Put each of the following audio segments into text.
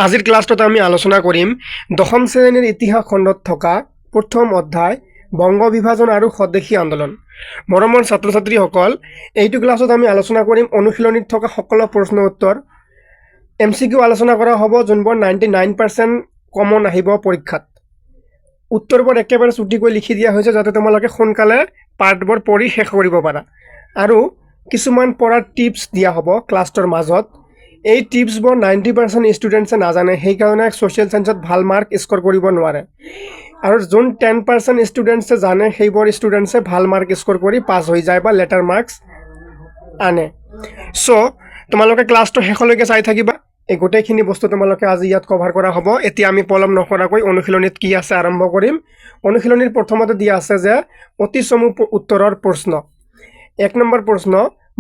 আজিৰ ক্লাছটোত আমি আলোচনা কৰিম দশম শ্ৰেণীৰ ইতিহাস খণ্ডত থকা প্ৰথম অধ্যায় বংগ বিভাজন আৰু স্বদেশী আন্দোলন। মৰমৰ ছাত্ৰ ছাত্ৰীসকল, এইটো ক্লাছত আমি আলোচনা কৰিম অনুশীলনীত থকা সকলো প্ৰশ্ন উত্তৰ। MCQ আলোচনা কৰা হ'ব যোনবোৰ 99% কমন আহিব পৰীক্ষাত। উত্তৰবোৰ একেবাৰে চুটিকৈ লিখি দিয়া হৈছে যাতে তোমালোকে সোনকালে পাঠবোৰ পঢ়ি শেষ কৰিব পাৰা। আৰু কিছুমান পঢ়াৰ টিপছ দিয়া হ'ব ক্লাছটোৰ মাজত। এই টিপছবোৰ 90% ষ্টুডেণ্টছে নাজানে, সেইকাৰণে ছ'চিয়েল ছায়েন্সত ভাল মাৰ্ক স্ক'ৰ কৰিব নোৱাৰে। আৰু যোন 10% ষ্টুডেণ্টছে জানে সেইবোৰ ষ্টুডেণ্টছে ভাল মাৰ্ক স্ক'ৰ কৰি পাছ হৈ যায় বা লেটাৰ মাৰ্কছ আনে। চ' তোমালোকে ক্লাছটো শেষলৈকে চাই থাকিবা। এই গোটেইখিনি বস্তু তোমালোকে আজি ইয়াত কভাৰ কৰা হ'ব। এতিয়া আমি পলম নকৰাকৈ অনুশীলনীত কি আছে আৰম্ভ কৰিম। অনুশীলনীৰ প্ৰথমতে দিয়া আছে যে অতি চমু উত্তৰৰ প্ৰশ্ন। 1 নম্বৰ প্ৰশ্ন,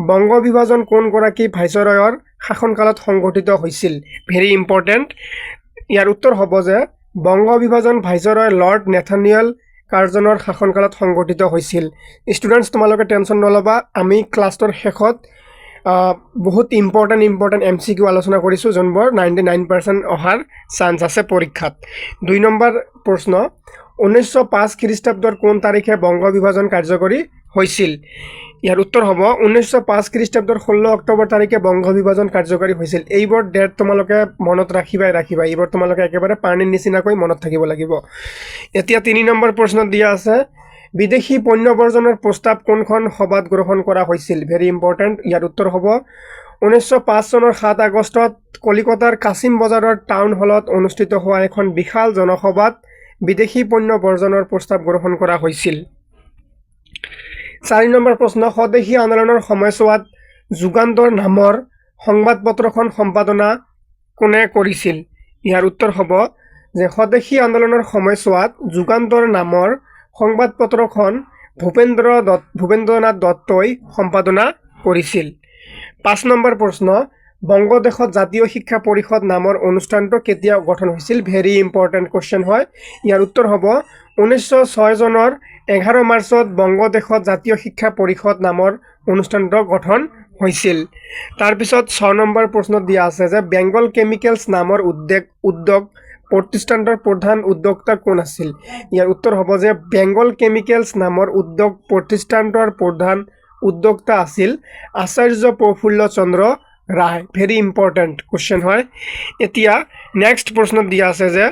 বংগ বিভাজন কোনগৰাকী ভাইচৰয়ৰ শাসনকালত সংঘটিত হৈছিল? Very important. ইয়াৰ উত্তৰ হ'ব যে বংগ বিভাজন ভাইচৰয় লৰ্ড নেথানিয়েল কাৰ্জনৰ শাসনকালত সংঘটিত হৈছিল। ষ্টুডেণ্টছ, তোমালোকে টেনশ্যন নল'বা, আমি ক্লাছটোৰ শেষত বহুত ইম্পৰ্টেণ্ট MCQ আলোচনা কৰিছোঁ যোনবোৰ 99% অহাৰ চান্স আছে পৰীক্ষাত। 2 নম্বৰ প্ৰশ্ন, 1905 খ্ৰীষ্টাব্দৰ কোন তাৰিখে বংগ বিভাজন কাৰ্যকৰী হৈছিল? ইয়াৰ উত্তৰ হ'ব 1905 খ্ৰীষ্টাব্দৰ 16 অক্টোবৰ তাৰিখে বংগ বিভাজন কাৰ্যকৰী হৈছিল। এইবোৰ ডেট তোমালোকে মনত ৰাখিবা। এইবোৰ তোমালোকে একেবাৰে পানীৰ নিচিনাকৈ মনত থাকিব লাগিব। এতিয়া 3 নম্বৰ প্ৰশ্নত দিয়া আছে বিদেশী পণ্য বৰ্জনৰ প্ৰস্তাৱ কোনখন সভাত গ্ৰহণ কৰা হৈছিল? Very important. ইয়াৰ উত্তৰ হ'ব 1905 চনৰ 7 আগষ্টত কলিকতাৰ কাছিম বজাৰৰ টাউন হলত অনুষ্ঠিত হোৱা এখন বিশাল জনসভাত বিদেশী পণ্য বৰ্জনৰ প্ৰস্তাৱ গ্ৰহণ কৰা হৈছিল। 4 নম্বৰ প্ৰশ্ন, স্বদেশী আন্দোলনৰ সময়ছোৱাত যুগান্তৰ নামৰ সংবাদপত্ৰখন সম্পাদনা কোনে কৰিছিল? ইয়াৰ উত্তৰ হ'ব যে স্বদেশী আন্দোলনৰ সময়ছোৱাত যুগান্তৰ নামৰ সংবাদপত্ৰখন ভূপেন্দ্ৰনাথ দত্তই সম্পাদনা কৰিছিল। 5 নম্বৰ প্ৰশ্ন, বংগদেশত জাতীয় শিক্ষা পৰিষদ নামৰ অনুষ্ঠানটো কেতিয়া গঠন হৈছিল? ভেৰি ইম্পৰ্টেণ্ট কুৱেশ্যন হয়। ইয়াৰ উত্তৰ হ'ব 1906 চনৰ 11 মাৰ্চত বংগদেশত জাতীয় শিক্ষা পৰিষদ নামৰ অনুষ্ঠানটো গঠন হৈছিল। তাৰপিছত 6 নম্বৰ প্ৰশ্নত দিয়া আছে যে বেংগল কেমিকেলছ নামৰ উদ্যোগ প্ৰতিষ্ঠানটোৰ প্ৰধান উদ্যোক্তা কোন আছিল? ইয়াৰ উত্তৰ হ'ব যে বেংগল কেমিকেলছ নামৰ উদ্যোগ প্ৰতিষ্ঠানটোৰ প্ৰধান উদ্যোক্তা আছিল আচাৰ্য প্ৰফুল্ল চন্দ্ৰ ৰায়। ভেৰি ইম্পৰ্টেণ্ট কুৱেশ্যন হয়। এতিয়া নেক্সট প্ৰশ্নত দিয়া আছে যে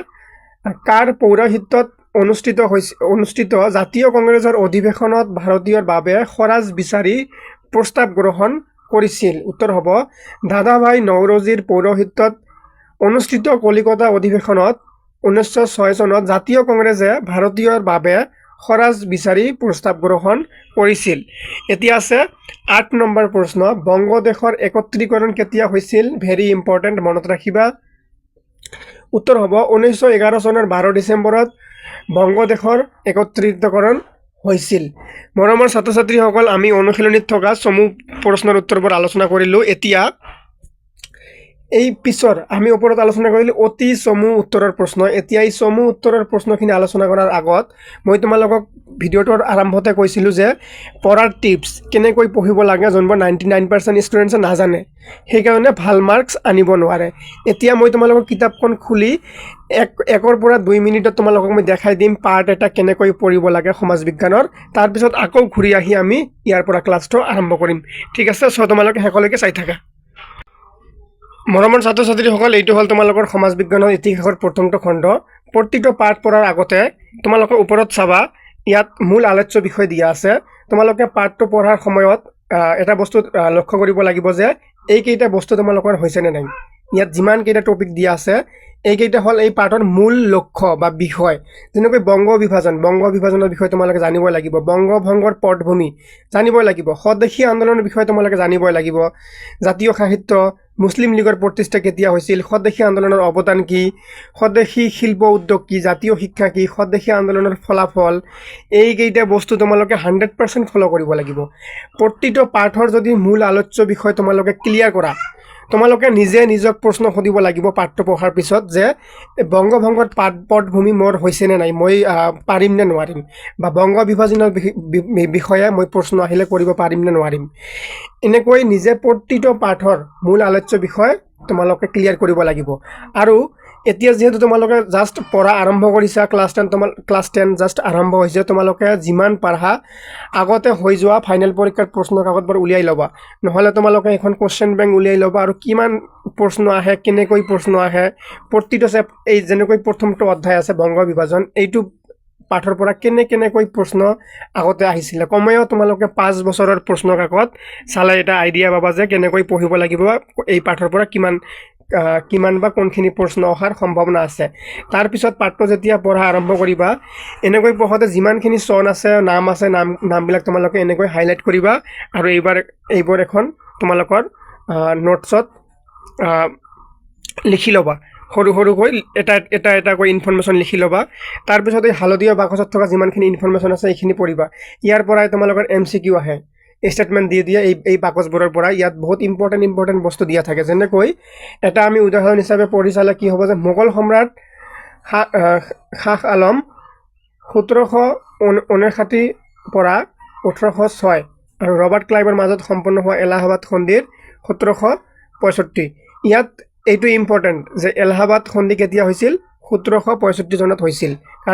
কাৰ পৌৰোহিত্যত অনুষ্ঠিত জাতীয় কংগ্ৰেছৰ অধিৱেশনত ভাৰতীয়ৰ বাবে স্বৰাজ বিচাৰি প্ৰস্তাৱ গ্ৰহণ কৰিছিল? উত্তৰ হ'ব দাদাভাই নওৰোজীৰ পৌৰোহিত্যত অনুষ্ঠিত কলিকতা অধিৱেশনত 1906 চনত জাতীয় কংগ্ৰেছে ভাৰতীয়ৰ বাবে স্বৰাজ বিচাৰি প্ৰস্তাৱ গ্ৰহণ কৰিছিল। এতিয়া আছে 8 নম্বৰ প্ৰশ্ন, বংগদেশৰ একত্ৰীকৰণ কেতিয়া হৈছিল? ভেৰি ইম্পৰ্টেণ্ট, মনত ৰাখিবা। উত্তৰ হ'ব 1911 চনৰ 12 ডিচেম্বৰত বংগদেশৰ একত্ৰীকৰণ হৈছিল। মৰমৰ ছাত্ৰ ছাত্ৰীসকল, আমি অনুশীলনীত থকা চমু প্ৰশ্নৰ উত্তৰবোৰ আলোচনা কৰিলোঁ। এতিয়া এই পিছৰ আমি ওপৰত আলোচনা কৰিলোঁ অতি চমু উত্তৰৰ প্ৰশ্ন। এতিয়া এই চমু উত্তৰৰ প্ৰশ্নখিনি আলোচনা কৰাৰ আগত মই তোমালোকক ভিডিঅ'টোৰ আৰম্ভতে কৈছিলোঁ যে পঢ়াৰ টিপছ কেনেকৈ পঢ়িব লাগে যোনবোৰ 99% ষ্টুডেণ্টছে নাজানে, সেইকাৰণে ভাল মাৰ্কছ আনিব নোৱাৰে। এতিয়া মই তোমালোকক কিতাপখন খুলি 1ৰ পৰা 2 মিনিটত তোমালোকক মই দেখাই দিম পাৰ্ট এটা কেনেকৈ পঢ়িব লাগে সমাজ বিজ্ঞানৰ। তাৰপিছত আকৌ ঘূৰি আহি আমি ইয়াৰ পৰা ক্লাছটো আৰম্ভ কৰিম। ঠিক আছে, চ' তোমালোকে শেষলৈকে চাই থাকা। মৰমৰ ছাত্ৰ ছাত্ৰীসকল, এইটো হ'ল তোমালোকৰ সমাজ বিজ্ঞানৰ ইতিহাসৰ প্ৰথমটো খণ্ড। প্ৰতিটো পাঠ পঢ়াৰ আগতে তোমালোকে ওপৰত চাবা, ইয়াত মূল আলোচ্য বিষয় দিয়া আছে। তোমালোকে পাঠটো পঢ়াৰ সময়ত এটা বস্তু লক্ষ্য কৰিব লাগিব যে এইকেইটা বস্তু তোমালোকৰ হৈছেনে নাই। ইয়াত যিমানকেইটা টপিক দিয়া আছে এইকেইটা হ'ল এই পাঠৰ মূল লক্ষ্য বা বিষয়। যেনেকৈ বংগ বিভাজনৰ বিষয়ে তোমালোকে জানিবই লাগিব, বংগভংগৰ পটভূমি জানিবই লাগিব, স্বদেশী আন্দোলনৰ বিষয়ে তোমালোকে জানিবই লাগিব, জাতীয় সাহিত্য, মুছলিম লীগৰ প্ৰতিষ্ঠা কেতিয়া হৈছিল, স্বদেশী আন্দোলনৰ অৱদান কি, স্বদেশী শিল্প উদ্যোগ কি, জাতীয় শিক্ষা কি, স্বদেশী আন্দোলনৰ ফলাফল, এইকেইটা বস্তু তোমালোকে 100% ফ'ল' কৰিব লাগিব। প্ৰতিটো পাঠৰ যদি মূল আলোচ্য বিষয় তোমালোকে ক্লিয়াৰ কৰা, তোমালোকে নিজে নিজক প্ৰশ্ন সুধিব লাগিব পাঠটো পঢ়াৰ পিছত যে বংগভংগৰ পটভূমি মোৰ হৈছেনে নাই, মই পাৰিম নে নোৱাৰিম, বা বংগ বিভাজনৰ বিষয়ে মই প্ৰশ্ন আহিলে কৰিব পাৰিম নে নোৱাৰিম। এনেকৈ নিজে প্ৰতিটো পাঠৰ মূল আলোচ্য বিষয় তোমালোকে ক্লিয়াৰ কৰিব লাগিব আৰু এতিয়া যেহেতু তোমালোকে জাষ্ট পঢ়া আৰম্ভ কৰিছা ক্লাছ 10 জাষ্ট আৰম্ভ হৈছে তোমালোকে যিমান পাৰা আগতে হৈ যোৱা ফাইনেল পৰীক্ষাৰ প্ৰশ্ন কাকতবোৰ উলিয়াই ল'বা নহলে তোমালোকে এখন কোশ্চেন বেংক উলিয়াই ল'বা আৰু কিমান প্ৰশ্ন আহে কেনেকৈ প্ৰশ্ন আহে প্ৰতিটো এই যেনেকৈ প্ৰথমটো অধ্যায় আছে বংগ বিভাজন এইটো পাঠৰ পৰা কেনেকৈ প্ৰশ্ন আগতে আহিছিল কমেও তোমালোকে 5 বছৰৰ প্ৰশ্ন কাকত চালে এটা আইডিয়া পাবা যে কেনেকৈ পঢ়িব লাগিব এই পাঠৰ পৰা কিমান বা কোনখিনি প্ৰশ্ন অহাৰ সম্ভাৱনা আছে তাৰ পিছত পাঠটো যেতিয়া পঢ়া আৰম্ভ কৰিবা এনেকৈ পঢ়োতে যিমানখিনি চন আছে নামবিলাক তোমালোকে এনেকৈ হাইলাইট কৰিবা আৰু এইবাৰ এখন তোমালোকৰ নোটছত লিখি ল'বা সৰুকৈ এটাকৈ ইনফৰমেশ্যন লিখি ল'বা তাৰপিছত এই হালধীয়া বাকচত থকা যিমানখিনি ইনফৰমেশ্যন আছে এইখিনি পঢ়িবা ইয়াৰ পৰাই তোমালোকৰ MCQ আহে ষ্টেটমেণ্ট দিয়ে এই বাকচবোৰৰ পৰা ইয়াত বহুত ইম্পৰ্টেণ্ট বস্তু দিয়া থাকে যেনেকৈ এটা আমি উদাহৰণ হিচাপে পঢ়ি চালে কি হ'ব যে মোগল সম্ৰাট শাহ আলম 1759 পৰা 1806 আৰু ৰবাৰ্ট ক্লাইভৰ মাজত সম্পন্ন হোৱা এলাহাবাদ সন্ধিৰ 1765 ইয়াত এইটো ইম্পৰ্টেণ্ট যে এলাহাবাদ সন্ধি কেতিয়া হৈছিল 1765 চনত হৈছিল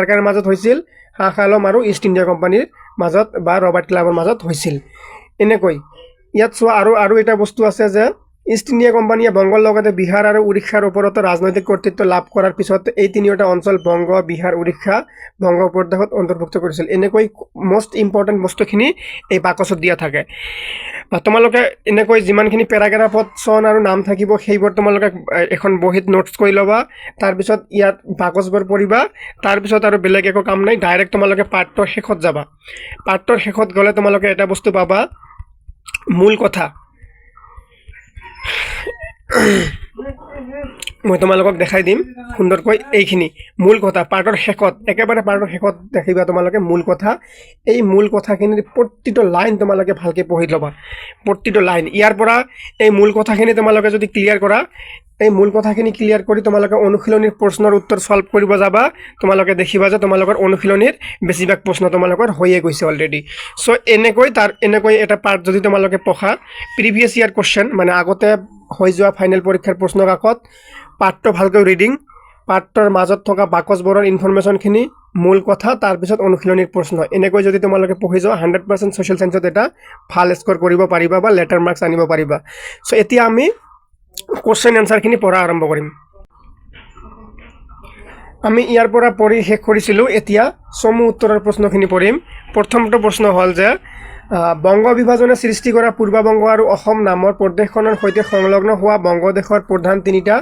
কাৰ মাজত হৈছিল শাহ আলম আৰু ইষ্ট ইণ্ডিয়া কোম্পানীৰ মাজত বা ৰবাৰ্ট ক্লাইভৰ মাজত হৈছিল এনেকৈ ইয়াত চোৱা আৰু এটা বস্তু আছে যে ইষ্ট ইণ্ডিয়া কোম্পানীয়ে বংগৰ লগতে বিহাৰ আৰু উৰিষ্যাৰ ওপৰত ৰাজনৈতিক কৰ্তৃত্ব লাভ কৰাৰ পিছত এই তিনিওটা অঞ্চল বংগ বিহাৰ উৰিষ্যা বংগ উপদ্বীপত অন্তৰ্ভুক্ত কৰিছিল এনেকৈ মোষ্ট ইম্পৰ্টেণ্ট বস্তুখিনি এই বাকচত দিয়া থাকে তোমালোকে এনেকৈ যিমানখিনি পেৰাগ্ৰাফত চন আৰু নাম থাকিব সেইবোৰ তোমালোকে এখন বহীত নোটছ কৰি ল'বা তাৰপিছত ইয়াত বাকচবোৰ পঢ়িবা তাৰপিছত আৰু বেলেগ একো কাম নাই ডাইৰেক্ট তোমালোকে পাঠটোৰ শেষত যাবা পাঠটোৰ শেষত গ'লে তোমালোকে এটা বস্তু পাবা মূল কথা মই তোমালোকক দেখাই দিম সুন্দৰকৈ এইখিনি মূল কথা পাঠৰ শেষত একেবাৰে পাঠৰ শেষত দেখিবা তোমালোকে মূল কথা এই মূল কথাখিনিৰ প্ৰতিটো লাইন তোমালোকে ভালকৈ পঢ়ি ল'বা প্ৰতিটো লাইন ইয়াৰ পৰা এই মূল কথাখিনি তোমালোকে যদি ক্লিয়াৰ কৰা এই মূল কথাখিনি ক্লিয়াৰ কৰি তোমালোকে অনুশীলনীৰ প্ৰশ্নৰ উত্তৰ সলভ কৰিব যাবা তোমালোকে দেখিবা যে তোমালোকৰ অনুশীলনীৰ বেছিভাগ প্ৰশ্ন তোমালোকৰ হৈয়ে গৈছে অলৰেডি সো এনেকৈ এটা পাৰ্ট যদি তোমালোকে পঢ়া প্ৰিভিয়াছ ইয়াৰ কোশ্চেন মানে আগতে হৈ যোৱা ফাইনেল পৰীক্ষাৰ প্ৰশ্ন কাকত পাঠটো ভালকৈ ৰিডিং পাঠটোৰ মাজত থকা বাকচবোৰৰ ইনফৰমেশ্যনখিনি মূল কথা তাৰপিছত অনুশীলনীৰ প্ৰশ্ন এনেকৈ যদি তোমালোকে পঢ়ি যোৱা 100% ছ'চিয়েল সায়েন্সত এটা ভাল স্ক'ৰ কৰিব পাৰিবা বা লেটাৰ মাৰ্কছ আনিব পাৰিবা সো এতিয়া আমি কোশ্চেন এনসাৰখিনি পঢ়া আৰম্ভ কৰিম আমি ইয়াৰ পৰা পঢ়ি শেষ কৰিছিলোঁ এতিয়া চমু উত্তৰৰ প্ৰশ্নখিনি পঢ়িম প্ৰথমটো প্ৰশ্ন হ'ল যে বংগ বিভাজনে সৃষ্টি কৰা পূৰ্ববংগ আৰু অসম নামৰ প্ৰদেশখনৰ সৈতে সংলগ্ন হোৱা বংগদেশৰ প্ৰধান তিনিটা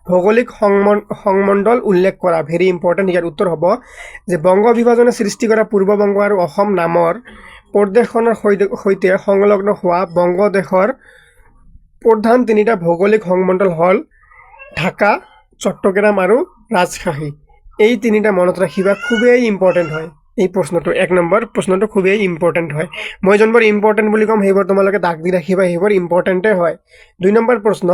ভৌগোলিক সংমণ্ডল উল্লেখ কৰা ভেৰি ইম্পৰ্টেণ্ট ইয়াৰ উত্তৰ হ'ব যে বংগ বিভাজনে সৃষ্টি কৰা পূৰ্ববংগ আৰু অসম নামৰ প্ৰদেশখনৰ সৈতে সংলগ্ন হোৱা বংগদেশৰ প্ৰধান তিনিটা ভৌগোলিক সংমণ্ডল হ'ল ঢাকা চট্টগ্ৰাম আৰু ৰাজশ্বাহী এই তিনিটা মনত ৰাখিবা খুবেই ইম্পৰ্টেণ্ট হয় এই প্ৰশ্নটো 1 নম্বৰ প্ৰশ্নটো খুবেই ইম্পৰ্টেণ্ট হয় মই যোনবোৰ ইম্পৰ্টেণ্ট বুলি কম সেইবোৰ তোমালোকে দাগ দি ৰাখিবা সেইবোৰ ইম্পৰ্টেণ্টে হয় 2 নম্বৰ প্ৰশ্ন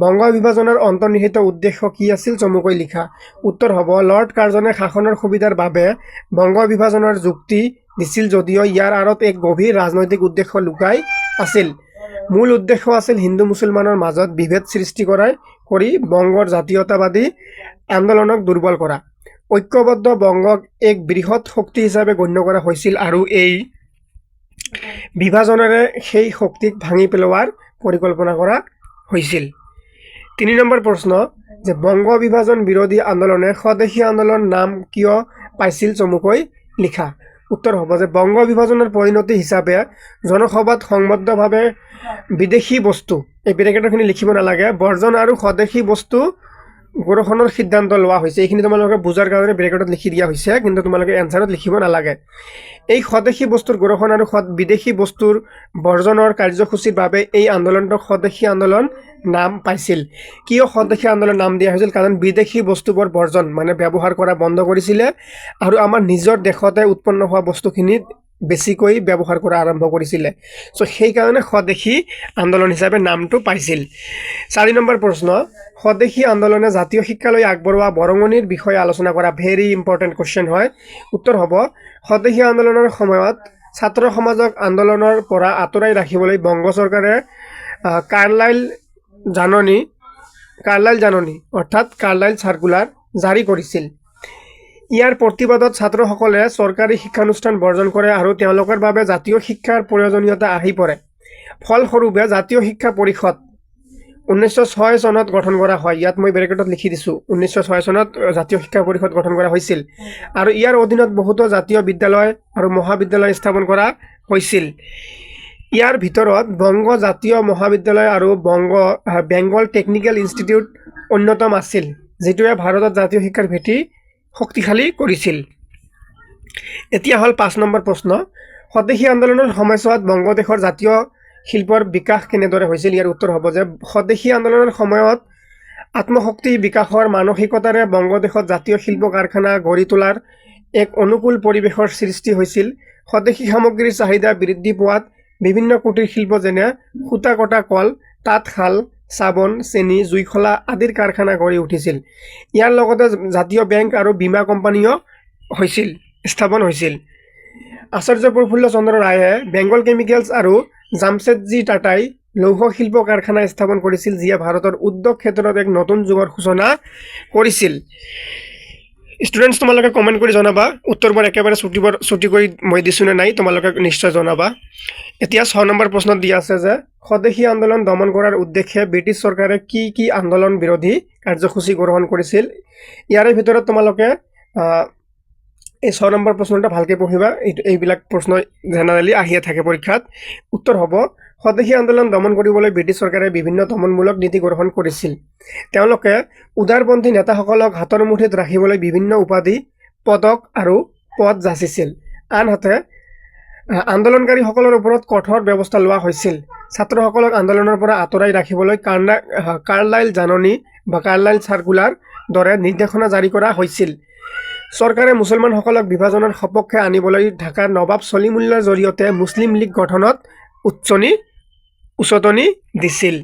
বংগ বিভাজনৰ অন্তৰ্নিহিত উদ্দেশ্য কি আছিল চমুকৈ লিখা উত্তৰ হ'ব লৰ্ড কাৰ্জনে শাসনৰ সুবিধাৰ বাবে বংগ বিভাজনৰ যুক্তি দিছিল যদিও ইয়াৰ আঁৰত এক গভীৰ ৰাজনৈতিক উদ্দেশ্য লুকাই আছিল মূল উদ্দেশ্য আছিল হিন্দু মুছলমানৰ মাজত বিভেদ সৃষ্টি কৰি বংগৰ জাতীয়তাবাদী আন্দোলনক দুৰ্বল কৰা ঐক্যবদ্ধ বংগক এক বৃহৎ শক্তি হিচাপে গণ্য কৰা হৈছিল আৰু এই বিভাজনেৰে সেই শক্তিক ভাঙি পেলোৱাৰ পৰিকল্পনা কৰা হৈছিল 3 নম্বৰ প্ৰশ্ন যে বংগ বিভাজন বিৰোধী আন্দোলনে স্বদেশী আন্দোলন নাম কিয় পাইছিল চমুকৈ লিখা উত্তৰ হ'ব যে বংগ বিভাজনৰ পৰিণতি হিচাপে জনসভাত সংবদ্ধভাৱে বিদেশী বস্তু এই ব্ৰেকেটৰখিনি লিখিব নালাগে বৰ্জন আৰু স্বদেশী বস্তু গ্ৰহণৰ সিদ্ধান্ত লোৱা হৈছে এইখিনি তোমালোকে বুজাৰ কাৰণে ব্ৰেকেটত লিখি দিয়া হৈছে কিন্তু তোমালোকে এনসাৰত লিখিব নালাগে এই স্বদেশী বস্তুৰ গ্ৰহণ আৰু বিদেশী বস্তুৰ বৰ্জনৰ কাৰ্যসূচীৰ বাবে এই আন্দোলনটোক স্বদেশী আন্দোলন নাম পাইছিল কিয় স্বদেশী আন্দোলন নাম দিয়া হৈছিল কাৰণ বিদেশী বস্তুবোৰ বৰ্জন মানে ব্যৱহাৰ কৰা বন্ধ কৰিছিলে আৰু আমাৰ নিজৰ দেশতে উৎপন্ন হোৱা বস্তুখিনি বেছিকৈ ব্যৱহাৰ কৰা আৰম্ভ কৰিছিলে সো সেই কাৰণে স্বদেশী আন্দোলন হিচাপে নামটো পাইছিল 4 নম্বৰ প্ৰশ্ন স্বদেশী আন্দোলনে জাতীয় শিক্ষালৈ আগবঢ়োৱা বৰঙণিৰ বিষয়ে আলোচনা কৰা ভেৰি ইম্পৰ্টেণ্ট কোশ্চেন হয় উত্তৰ হ'ব স্বদেশী আন্দোলনৰ সময়ত ছাত্ৰ সমাজক আন্দোলনৰ পৰা আঁতৰাই ৰাখিবলৈ বংগ চৰকাৰে কাৰ্লাইল জাননী কাৰ্লাইল জাননী অৰ্থাৎ কাৰ্লাইল চাৰ্কুলাৰ জাৰি কৰিছিল। ইয়াৰ প্ৰতিবাদত ছাত্ৰসকলে চৰকাৰী শিক্ষানুষ্ঠান বৰ্জন কৰে আৰু তেওঁলোকৰ বাবে জাতীয় শিক্ষাৰ প্ৰয়োজনীয়তা আহি পৰে। ফলস্বৰূপে জাতীয় শিক্ষা পৰিষদ 1906 চনত গঠন কৰা হয়। ইয়াত মই ব্ৰেকেটত লিখি দিছোঁ, 1906 চনত জাতীয় শিক্ষা পৰিষদ গঠন কৰা হৈছিল আৰু ইয়াৰ অধীনত বহুতো জাতীয় বিদ্যালয় আৰু মহাবিদ্যালয় স্থাপন কৰা হৈছিল। ইয়াৰ ভিতৰত বংগ জাতীয় মহাবিদ্যালয় আৰু বেংগল টেকনিকেল ইনষ্টিটিউট অন্যতম আছিল, যিটোৱে ভাৰতত জাতীয় শিক্ষাৰ ভেটি শক্তিশালী কৰিছিল। এতিয়া হ'ল 5 নম্বৰ প্ৰশ্ন। স্বদেশী আন্দোলনৰ সময়ছোৱাত বংগদেশৰ জাতীয় শিল্পৰ বিকাশ কেনেদৰে হৈছিল? ইয়াৰ উত্তৰ হ'ব যে স্বদেশী আন্দোলনৰ সময়ত আত্মশক্তি বিকাশৰ মানসিকতাৰে বংগদেশত জাতীয় শিল্প কাৰখানা গঢ়ি তোলাৰ এক অনুকূল পৰিৱেশৰ সৃষ্টি হৈছিল। স্বদেশী সামগ্ৰীৰ চাহিদা বৃদ্ধি পোৱাত বিভিন্ন কুটিৰ শিল্প যেনে সূতা কটা কল, তাঁতশাল, চাবোন, চেনি, জুইশলা আদিৰ কাৰখানা গঢ়ি উঠিছিল। ইয়াৰ লগতে জাতীয় বেংক আৰু বীমা কোম্পানীও স্থাপন হৈছিল। আচাৰ্য প্ৰফুল্ল চন্দ্ৰ ৰায়ে বেংগল কেমিকেলছ আৰু জামছেদজী টাটাই লৌহ শিল্প কাৰখানা স্থাপন কৰিছিল, যিয়ে ভাৰতৰ উদ্যোগ ক্ষেত্ৰত এক নতুন যুগৰ সূচনা কৰিছিল। ষ্টুডেণ্টছ, তোমালোকে কমেণ্ট কৰি জনাবা উত্তৰবোৰ একেবাৰে ছুটি কৰি মই দিছোঁ নে নাই, তোমালোকে নিশ্চয় জনাবা। এতিয়া 6 নম্বৰ প্ৰশ্নত দিয়া আছে যে স্বদেশী আন্দোলন দমন কৰাৰ উদ্দেশ্যে ব্ৰিটিছ চৰকাৰে কি কি আন্দোলন বিৰোধী কাৰ্যসূচী গ্ৰহণ কৰিছিল? ইয়াৰে ভিতৰত তোমালোকে এই 6 নম্বৰ প্ৰশ্নটা ভালকৈ পঢ়িবা। এইবিলাক প্ৰশ্ন জেনেৰেলি আহিয়ে থাকে পৰীক্ষাত। উত্তৰ হ'ব স্বদেশী আন্দোলন দমন কৰিবলৈ ব্ৰিটিছ চৰকাৰে বিভিন্ন দমনমূলক নীতি গ্ৰহণ কৰিছিল। তেওঁলোকে উদাৰপন্থী নেতাসকলক হাতৰ মুঠিত ৰাখিবলৈ বিভিন্ন উপাধি, পদক আৰু পদ যাচিছিল। আনহাতে আন্দোলনকাৰীসকলৰ ওপৰত কঠোৰ ব্যৱস্থা লোৱা হৈছিল। ছাত্ৰসকলক আন্দোলনৰ পৰা আঁতৰাই ৰাখিবলৈ কাৰ্লাইল জাননী বা কাৰ্লাইল চাৰ্কুলাৰ দৰে নিৰ্দেশনা জাৰি কৰা হৈছিল। চৰকাৰে মুছলমানসকলক বিভাজনৰ সপক্ষে আনিবলৈ ঢাকাৰ নবাব ছলিমুল্লাৰ জৰিয়তে মুছলিম লীগ গঠনত উচতনি দিছিল।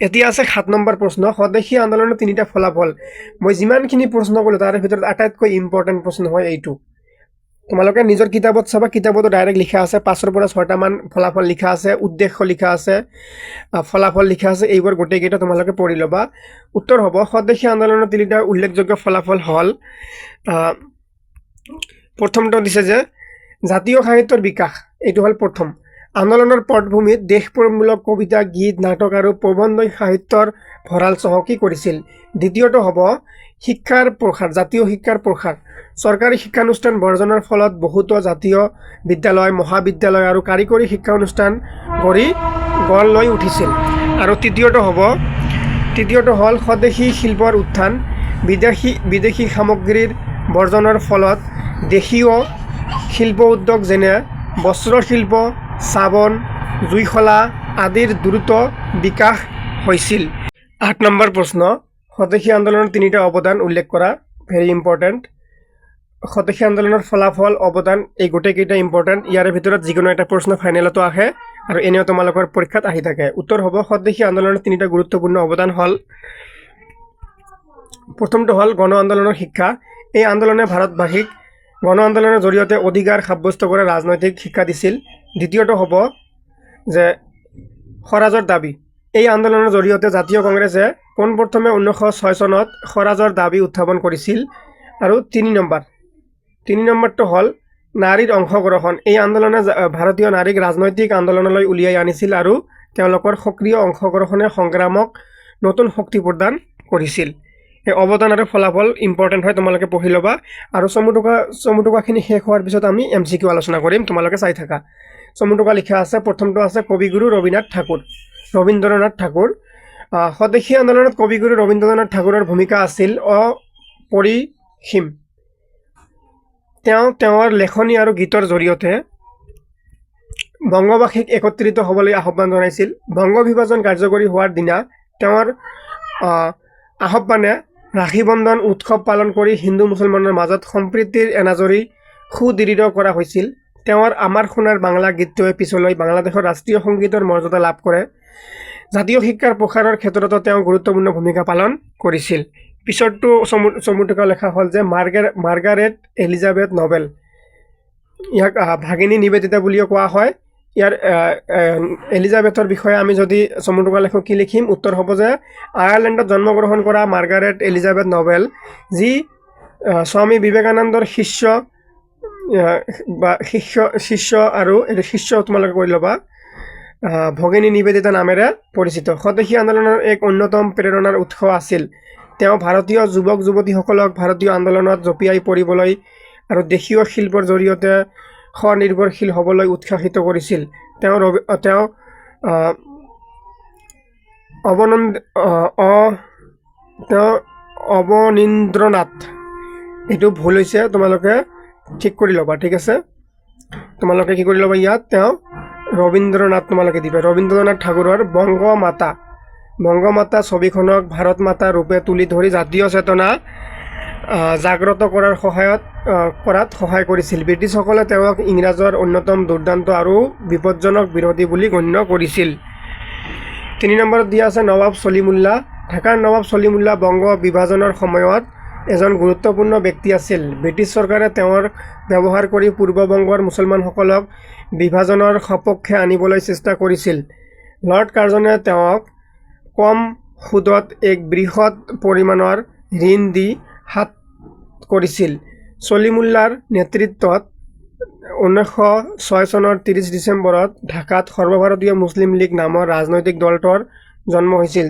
এতিয়া আছে 7 নম্বৰ প্ৰশ্ন। স্বদেশী আন্দোলনৰ 3টা ফলাফল। মই যিমানখিনি প্ৰশ্ন ক'লোঁ তাৰে ভিতৰত আটাইতকৈ ইম্পৰ্টেণ্ট প্ৰশ্ন হয় এইটো। তোমালোকে নিজৰ কিতাপত চাবা, কিতাপতো ডাইৰেক্ট লিখা আছে 5ৰ পৰা 6টামান ফলাফল লিখা আছে, উদ্দেশ্য লিখা আছে, ফলাফল লিখা আছে। এইবোৰ গোটেইকেইটা তোমালোকে পঢ়ি ল'বা। উত্তৰ হ'ব স্বদেশী আন্দোলনৰ 3টা উল্লেখযোগ্য ফলাফল হ'ল, প্ৰথমটো দিছে যে জাতীয় সাহিত্যৰ বিকাশ। এইটো হ'ল প্ৰথম। আন্দোলনৰ পটভূমিত দেশপ্ৰেমমূলক কবিতা, গীত, নাটক আৰু প্ৰবন্ধ সাহিত্যৰ ভঁৰাল চহকী কৰিছিল। দ্বিতীয়টো হ'ব শিক্ষাৰ প্ৰসাৰ, জাতীয় শিক্ষাৰ প্ৰসাৰ। চৰকাৰী শিক্ষানুষ্ঠান বৰ্জনৰ ফলত বহুতো জাতীয় বিদ্যালয়, মহাবিদ্যালয় আৰু কাৰিকৰী শিক্ষানুষ্ঠান গঢ় লৈ উঠিছিল। আৰু তৃতীয়টো হ'ল স্বদেশী শিল্পৰ উত্থান। বিদেশী সামগ্ৰীৰ বৰ্জনৰ ফলত দেশীয় শিল্প উদ্যোগ যেনে বস্ত্ৰশিল্প, চাবোন, জুইশলা আদিৰ দ্ৰুত বিকাশ হৈছিল। 8 নম্বৰ প্ৰশ্ন। স্বদেশী আন্দোলনৰ 3টা অৱদান উল্লেখ কৰা। Very important. স্বদেশী আন্দোলনৰ ফলাফল, অৱদান এই গোটেইকেইটা ইম্পৰ্টেণ্ট। ইয়াৰে ভিতৰত যিকোনো এটা প্ৰশ্ন ফাইনেলতো আহে আৰু এনেও তোমালোকৰ পৰীক্ষাত আহি থাকে। উত্তৰ হ'ব স্বদেশী আন্দোলনৰ 3টা গুৰুত্বপূৰ্ণ অৱদান হ'ল, প্ৰথমটো হ'ল গণ আন্দোলনৰ শিক্ষা। এই আন্দোলনে ভাৰতবাসীক গণ আন্দোলনৰ জৰিয়তে অধিকাৰ সাব্যস্ত কৰা ৰাজনৈতিক শিক্ষা দিছিল। দ্বিতীয়টো হ'ব যে স্বৰাজৰ দাবী। এই আন্দোলনৰ জৰিয়তে জাতীয় কংগ্ৰেছে পোনপ্ৰথমে 1906 চনত স্বৰাজৰ দাবী উত্থাপন কৰিছিল। আৰু 3 নম্বৰটো হ'ল নাৰীৰ অংশগ্ৰহণ। এই আন্দোলনে ভাৰতীয় নাৰীক ৰাজনৈতিক আন্দোলনলৈ উলিয়াই আনিছিল আৰু তেওঁলোকৰ সক্ৰিয় অংশগ্ৰহণে সংগ্ৰামক নতুন শক্তি প্ৰদান কৰিছিল। এই অৱদান আৰু ফলাফল ইম্পৰ্টেণ্ট হয়, তোমালোকে পঢ়ি ল'বা। আৰু চমুটোকাখিনি শেষ হোৱাৰ পিছত আমি MCQ আলোচনা কৰিম, তোমালোকে চাই থাকা। চমুটোকা লিখা আছে। প্ৰথমটো আছে কবিগুৰু ৰবীন্দ্ৰনাথ ঠাকুৰ। স্বদেশী আন্দোলনত কবিগুৰু ৰবীন্দ্ৰনাথ ঠাকুৰৰ ভূমিকা আছিল অপৰিসীম। তেওঁৰ লেখনি আৰু গীতৰ জৰিয়তে বংগবাসীক একত্ৰিত হ'বলৈ আহ্বান জনাইছিল। বংগ বিভাজন কাৰ্যকৰী হোৱাৰ দিনা তেওঁৰ আহ্বানে ৰাখী বন্ধন উৎসৱ পালন কৰি হিন্দু মুছলমানৰ মাজত সম্প্ৰীতিৰ এনাজৰী সুদৃঢ় কৰা হৈছিল। তেওঁৰ আমাৰ সোণাৰ বাংলা গীতটোৱে পিছলৈ বাংলাদেশৰ ৰাষ্ট্ৰীয় সংগীতৰ মৰ্যাদা লাভ কৰে। জাতীয় শিক্ষাৰ প্ৰসাৰৰ ক্ষেত্ৰতো তেওঁ গুৰুত্বপূৰ্ণ ভূমিকা পালন কৰিছিল। পিছৰটো চমুটোকা লেখা হ'ল যে মাৰ্গাৰেট এলিজাবেথ নবেল, ইয়াক ভাগিনী নিবেদিতা বুলিও কোৱা হয়। ইয়াৰ এলিজাবেথৰ বিষয়ে আমি যদি চমু টোকা লেখোঁ কি লিখিম? উত্তৰ হ'ব যে আয়াৰলেণ্ডত জন্মগ্ৰহণ কৰা মাৰ্গাৰেট এলিজাবেথ নবেল, যি স্বামী বিবেকানন্দৰ শিষ্য আৰু শিষ্য তোমালোকে কৰি ল'বা, ভগিনী নিবেদিতা নামেৰে পৰিচিত। স্বদেশী আন্দোলনৰ এক অন্যতম প্ৰেৰণাৰ উৎস আছিল। তেওঁ ভাৰতীয় যুৱক যুৱতীসকলক ভাৰতীয় আন্দোলনত জঁপিয়াই পৰিবলৈ আৰু দেশীয় শিল্পৰ জৰিয়তে স্বনিৰ্ভৰশীল হ'বলৈ উৎসাহিত কৰিছিল। তেওঁ অৱনীন্দ্ৰনাথ, এইটো ভুল হৈছে, তোমালোকে ঠিক কৰি ল'বা, ঠিক আছে? তোমালোকে কি কৰি ল'বা ইয়াত? তেওঁ ৰবীন্দ্ৰনাথ তোমালোকে দিবা। ৰবীন্দ্ৰনাথ ঠাকুৰৰ বংগমাতা ছবিখনক ভাৰত মাতা ৰূপে তুলি ধৰি জাতীয় চেতনা জাগ্ৰত কৰাত সহায় কৰিছিল। ব্ৰিটিছসকলে তেওঁক ইংৰাজৰ অন্যতম দুৰ্দান্ত আৰু বিপদজনক বিৰোধী বুলি গণ্য কৰিছিল। 3 নম্বৰত দিয়া আছে নৱাব ছলিমুল্লাহ। ঢাকাৰ নৱাব ছলিমুল্লাহ বংগ বিভাজনৰ সময়ত এজন গুৰুত্বপূৰ্ণ ব্যক্তি আছিল। ব্ৰিটিছ চৰকাৰে তেওঁৰ ব্যৱহাৰ কৰি পূৰ্ববংগৰ মুছলমানসকলক বিভাজনৰ সপক্ষে আনিবলৈ চেষ্টা কৰিছিল। লৰ্ড কাৰ্জনে তেওঁক কম সুদত এক বৃহৎ পৰিমাণৰ ঋণ দি হাত কৰিছিল। ছলিমুল্লাৰ নেতৃত্বত 1906 চনৰ 30 ডিচেম্বৰত ঢাকাত সৰ্বভাৰতীয় মুছলিম লীগ নামৰ ৰাজনৈতিক দলটোৰ জন্ম হৈছিল,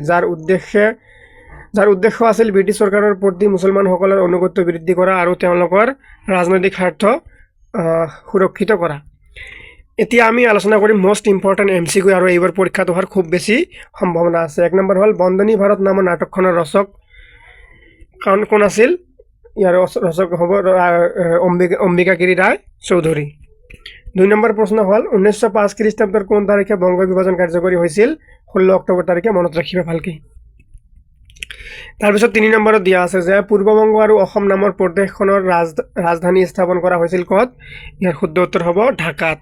যাৰ উদ্দেশ্য আছিল ব্ৰিটিছ চৰকাৰৰ প্ৰতি মুছলমানসকলৰ আনুগত্য বৃদ্ধি কৰা আৰু তেওঁলোকৰ ৰাজনৈতিক স্বাৰ্থ সুৰক্ষিত কৰা। এতিয়া আমি আলোচনা কৰিম মোষ্ট ইম্পৰ্টেণ্ট MCQ, আৰু এইবাৰ পৰীক্ষাত অহাৰ খুব বেছি সম্ভাৱনা আছে। 1 নম্বৰ হ'ল বন্দনী ভাৰত নামৰ নাটকখনৰ ৰচক কোন আছিল? ইয়াৰ ৰচক হ'ব অম্বিকাগিৰি ৰায় চৌধুৰী। 2 নম্বৰ প্ৰশ্ন হ'ল 1905 খ্ৰীষ্টাব্দৰ কোন তাৰিখে বংগ বিভাজন কাৰ্যকৰী হৈছিল? 16 অক্টোবৰ তাৰিখে, মনত ৰাখিবা ভালকৈ। তাৰপিছত 3 নম্বৰত দিয়া আছে যে পূৰ্ববংগ আৰু অসম নামৰ প্ৰদেশখনৰ ৰাজধানী স্থাপন কৰা হৈছিল ক'ত? ইয়াৰ শুদ্ধ উত্তৰ হ'ব ঢাকাত,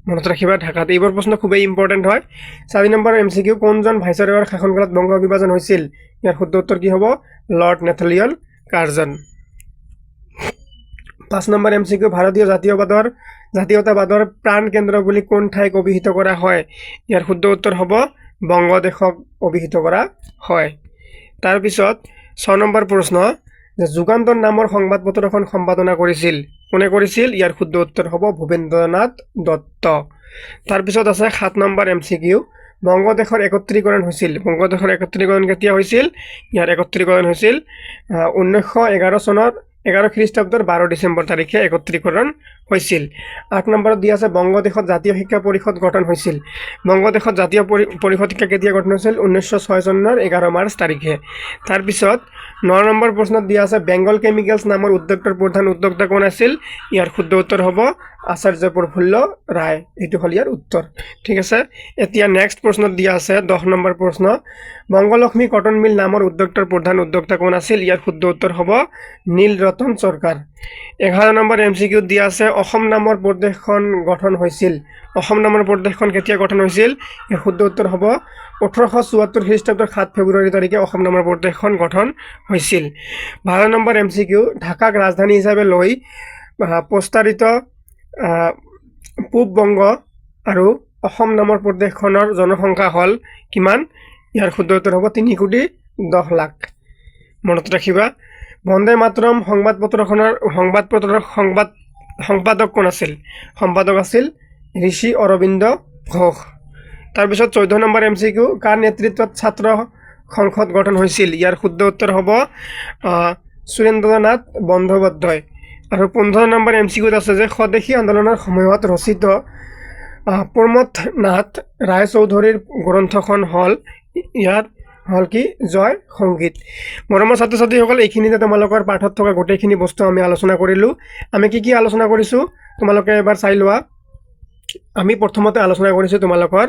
মনত ৰাখিবা ঢাকাত। এইবোৰ প্ৰশ্ন খুবেই ইম্পৰ্টেণ্ট হয়। 4 নম্বৰ MCQ, কোনজন ভাইচৰয়ৰ শাসনকালত বংগ বিভাজন হৈছিল? ইয়াৰ শুদ্ধ উত্তৰ কি হ'ব? Lord Nathaniel Curzon. 5 number MCQ, ভাৰতীয় জাতীয়তাবাদৰ প্ৰাণ কেন্দ্ৰ বুলি কোন ঠাইক অভিহিত কৰা হয়? ইয়াৰ শুদ্ধ উত্তৰ হ'ব বংগদেশক অভিহিত কৰা হয়। তাৰপিছত 6 নম্বৰ প্ৰশ্ন, যে যুগান্তৰ নামৰ সংবাদপত্ৰখন সম্পাদনা কৰিছিল কোনে কৰিছিল? ইয়াৰ শুদ্ধ উত্তৰ হ'ব ভূপেন্দ্ৰনাথ দত্ত। তাৰপিছত আছে 7 নম্বৰ MCQ, বংগদেশৰ একত্ৰীকৰণ হৈছিল। বংগদেশৰ একত্ৰীকৰণ কেতিয়া হৈছিল? ইয়াৰ একত্ৰীকৰণ হৈছিল 1911 চনৰ 11 খ্ৰীষ্টাব্দৰ 12 ডিচেম্বৰ তাৰিখে একত্ৰীকৰণ হৈছিল। 8 নম্বৰত দিয়া আছে বংগদেশত জাতীয় শিক্ষা পৰিষদ গঠন হৈছিল। বংগদেশত জাতীয় পৰিষদ শিক্ষা কেতিয়া গঠন হৈছিল? 1906 চনৰ 11 মাৰ্চ তাৰিখে। তাৰপিছত 9 নম্বৰ প্ৰশ্নত দিয়া আছে বেংগল কেমিকেলছ নামৰ উদ্যোগটোৰ প্ৰধান উদ্যোক্তা কোন আছিল? ইয়াৰ শুদ্ধ উত্তৰ হ'ব আচাৰ্য প্ৰফুল্ল ৰায়, এইটো হ'ল ইয়াৰ উত্তৰ, ঠিক আছে। এতিয়া নেক্সট প্ৰশ্নত দিয়া আছে 10 নম্বৰ প্ৰশ্ন, বংগলক্ষ্মী কটন মিল নামৰ উদ্যোগটোৰ প্ৰধান উদ্যোক্তা কোন আছিল? ইয়াৰ শুদ্ধ উত্তৰ হ'ব নীলৰতন চৰকাৰ। 11 নম্বৰ MCQ দিয়া আছে অসম নামৰ প্ৰদেশখন গঠন হৈছিল। অসম নামৰ প্ৰদেশখন কেতিয়া গঠন হৈছিল? ইয়াৰ শুদ্ধ উত্তৰ হ'ব 1874 খ্ৰীষ্টাব্দৰ 7 ফেব্ৰুৱাৰী তাৰিখে অসম নামৰ প্ৰদেশখন গঠন হৈছিল। 12 নম্বৰ MCQ, ঢাকাক ৰাজধানী হিচাপে লৈ প্ৰস্তাৰিত পূব বংগ আৰু অসম নামৰ প্ৰদেশখনৰ জনসংখ্যা হ'ল কিমান? ইয়াৰ শুদ্ধ উত্তৰ হ'ব 3,10,00,000, মনত ৰাখিবা। বন্দে মাতৰম সংবাদপত্ৰখনৰ সম্পাদক কোন আছিল? সম্পাদক আছিল ঋষি অৰবিন্দ ঘোষ। তাৰপিছত 14 নম্বৰ MCQ, কাৰ নেতৃত্বত ছাত্ৰ সংসদ গঠন হৈছিল? ইয়াৰ শুদ্ধ উত্তৰ হ'ব সুৰেন্দ্ৰনাথ বন্দ্যোপাধ্যায়। আৰু 15 নম্বৰ MCQত আছে যে স্বদেশী আন্দোলনৰ সময়ত ৰচিত প্ৰমথনাথ ৰায়চৌধুৰীৰ গ্ৰন্থখন হ'ল কি? জয় সংগীত। মৰমৰ ছাত্ৰ ছাত্ৰীসকল, এইখিনিতে তোমালোকৰ পাঠত থকা গোটেইখিনি বস্তু আমি আলোচনা কৰিলোঁ। আমি কি আলোচনা কৰিছোঁ তোমালোকে এবাৰ চাই লোৱা। আমি প্ৰথমতে আলোচনা কৰিছোঁ তোমালোকৰ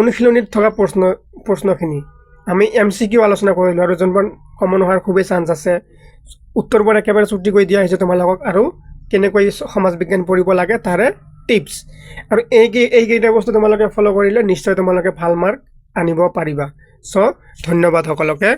অনুশীলনীত থকা প্ৰশ্নখিনি। আমি MCQ আলোচনা কৰিলোঁ আৰু যোনবোৰ কমন হোৱাৰ খুবেই চান্স আছে। উত্তৰবোৰ একেবাৰে ছুটি কৰি দিয়া হৈছে তোমালোকক, আৰু কেনেকৈ সমাজ বিজ্ঞান পঢ়িব লাগে তাৰে টিপছ। আৰু এইকেইটা বস্তু তোমালোকে ফ'ল' কৰিলে নিশ্চয় তোমালোকে ভাল মাৰ্ক আনিব পাৰিবা। চ' ধন্যবাদ সকলোকে।